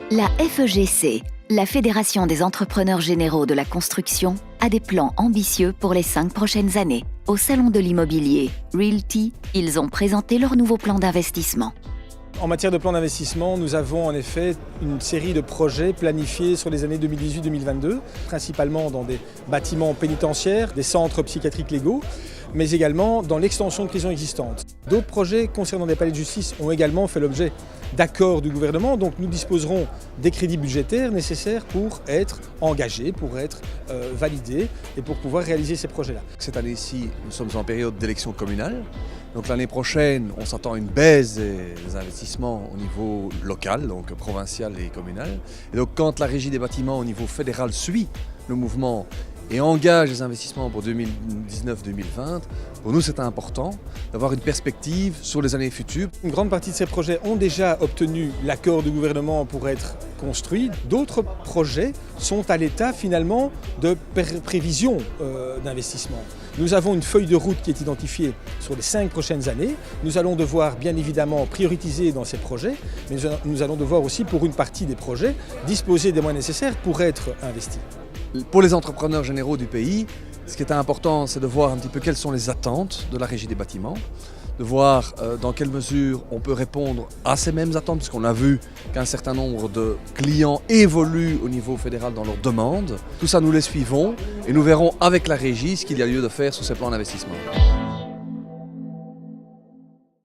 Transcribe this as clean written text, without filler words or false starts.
La FEGC, la Fédération des entrepreneurs généraux de la construction, a des plans ambitieux pour les 5 prochaines années. Au Salon de l'immobilier, Realty, ils ont présenté leur nouveau plan d'investissement. En matière de plan d'investissement, nous avons en effet une série de projets planifiés sur les années 2018-2022, principalement dans des bâtiments pénitentiaires, des centres psychiatriques légaux, mais également dans l'extension de prisons existantes. D'autres projets concernant des palais de justice ont également fait l'objet d'accords du gouvernement, donc nous disposerons des crédits budgétaires nécessaires pour être engagés, pour être validés et pour pouvoir réaliser ces projets-là. Cette année-ci, nous sommes en période d'élection communale. Donc l'année prochaine, on s'attend à une baisse des investissements au niveau local, donc provincial et communal. Et donc quand la régie des bâtiments au niveau fédéral suit le mouvement et engage les investissements pour 2019-2020, pour nous c'est important d'avoir une perspective sur les années futures. Une grande partie de ces projets ont déjà obtenu l'accord du gouvernement pour être construits. D'autres projets sont à l'état finalement de prévision d'investissement. Nous avons une feuille de route qui est identifiée sur les 5 prochaines années. Nous allons devoir bien évidemment prioriser dans ces projets, mais nous allons devoir aussi pour une partie des projets disposer des moyens nécessaires pour être investis. Pour les entrepreneurs généraux du pays, ce qui est important, c'est de voir un petit peu quelles sont les attentes de la régie des bâtiments, de voir dans quelle mesure on peut répondre à ces mêmes attentes, puisqu'on a vu qu'un certain nombre de clients évoluent au niveau fédéral dans leurs demandes. Tout ça, nous les suivons et nous verrons avec la régie ce qu'il y a lieu de faire sur ces plans d'investissement.